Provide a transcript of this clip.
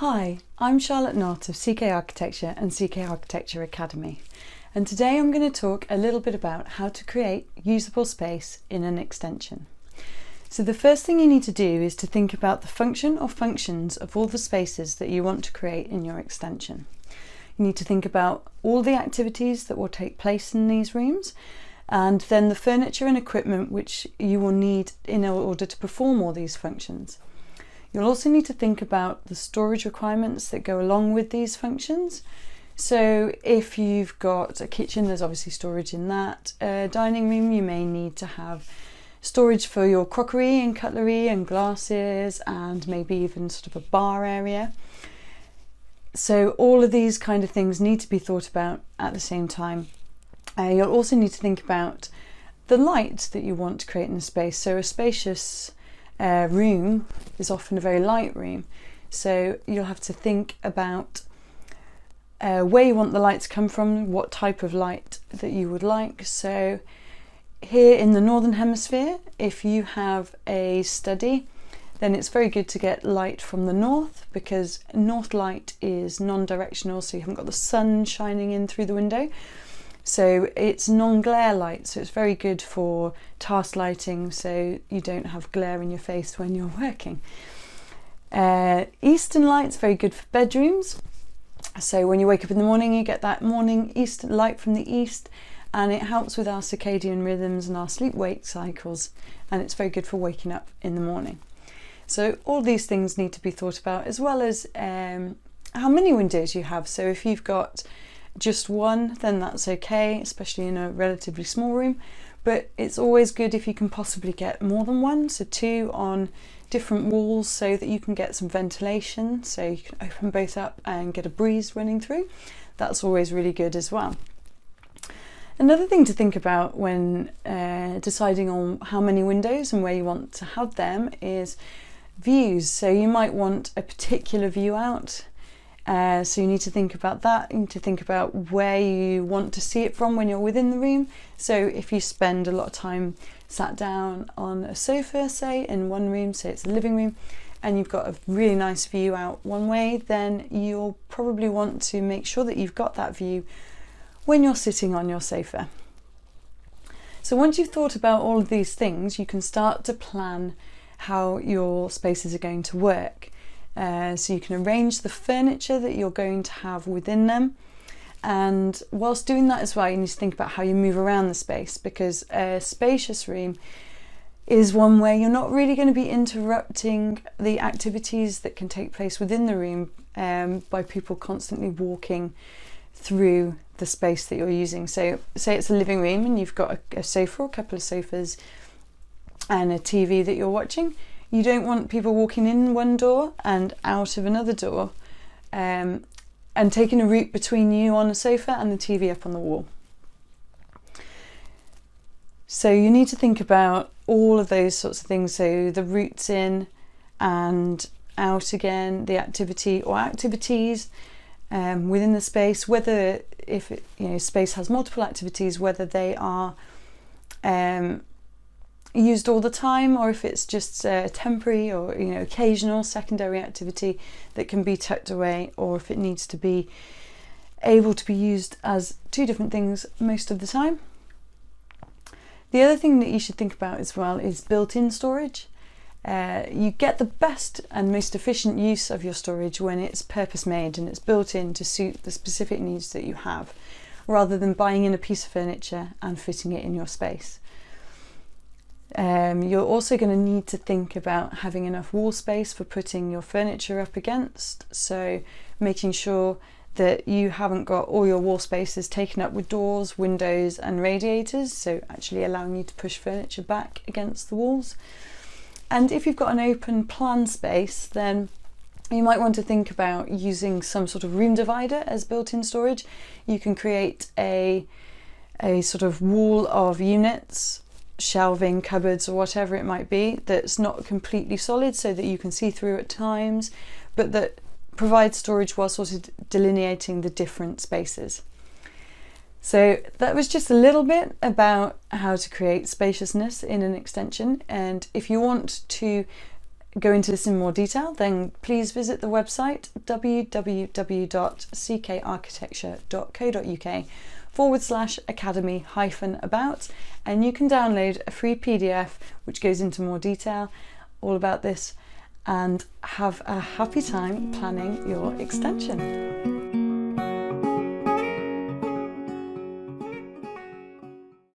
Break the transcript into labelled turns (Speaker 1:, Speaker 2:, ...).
Speaker 1: Hi, I'm Charlotte Knott of CK Architecture and CK Architecture Academy, and today I'm going to talk a little bit about how to create usable space in an extension. So the first thing you need to do is to think about the function or functions of all the spaces that you want to create in your extension. You need to think about all the activities that will take place in these rooms, and then the furniture and equipment which you will need in order to perform all these functions. You'll also need to think about the storage requirements that go along with these functions. So if you've got a kitchen, there's obviously storage in that. A dining room, you may need to have storage for your crockery and cutlery and glasses, and maybe even sort of a bar area. So all of these kind of things need to be thought about at the same time. You'll also need to think about the light that you want to create in a space. So a spacious room is often a very light room, so you'll have to think about where you want the light to come from, what type of light that you would like. So here in the Northern Hemisphere, if you have a study, then it's very good to get light from the north, because north light is non-directional, so you haven't got the sun shining in through the window. So it's non-glare light, so it's very good for task lighting, so you don't have glare in your face when you're working. Eastern light's very good for bedrooms. So when you wake up in the morning, you get that morning eastern light from the east, and it helps with our circadian rhythms and our sleep-wake cycles, and it's very good for waking up in the morning. So all these things need to be thought about, as well as how many windows you have. So if you've got just one, then that's okay, especially in a relatively small room, but it's always good if you can possibly get more than one, so two on different walls, so that you can get some ventilation, so you can open both up and get a breeze running through. That's always really good as well. Another thing to think about when deciding on how many windows and where you want to have them is views. So you might want a particular view out. So you need to think about that. You need to think about where you want to see it from when you're within the room. So if you spend a lot of time sat down on a sofa, say in one room, say it's a living room, and you've got a really nice view out one way, then you'll probably want to make sure that you've got that view when you're sitting on your sofa. So once you've thought about all of these things, you can start to plan how your spaces are going to work. So you can arrange the furniture that you're going to have within them, and whilst doing that as well, you need to think about how you move around the space, because a spacious room is one where you're not really going to be interrupting the activities that can take place within the room by people constantly walking through the space that you're using. So say it's a living room and you've got a sofa or a couple of sofas and a TV that you're watching. You don't want people walking in one door and out of another door and taking a route between you on a sofa and the TV up on the wall. So you need to think about all of those sorts of things. So the routes in and out again, the activity or activities within the space, whether if it, space has multiple activities, whether they are used all the time, or if it's just a temporary or occasional secondary activity that can be tucked away, or if it needs to be able to be used as two different things most of the time. The other thing that you should think about as well is built-in storage. You get the best and most efficient use of your storage when it's purpose made and it's built in to suit the specific needs that you have, rather than buying in a piece of furniture and fitting it in your space. You're also going to need to think about having enough wall space for putting your furniture up against, so making sure that you haven't got all your wall spaces taken up with doors, windows and radiators, so actually allowing you to push furniture back against the walls. And if you've got an open plan space, then you might want to think about using some sort of room divider as built-in storage. You can create a sort of wall of units, shelving, cupboards or whatever it might be, that's not completely solid, so that you can see through at times, but that provides storage while sort of delineating the different spaces. So that was just a little bit about how to create spaciousness in an extension, and if you want to go into this in more detail, then please visit the website www.ckarchitecture.co.uk/academy-about, and you can download a free PDF which goes into more detail all about this, and have a happy time planning your extension.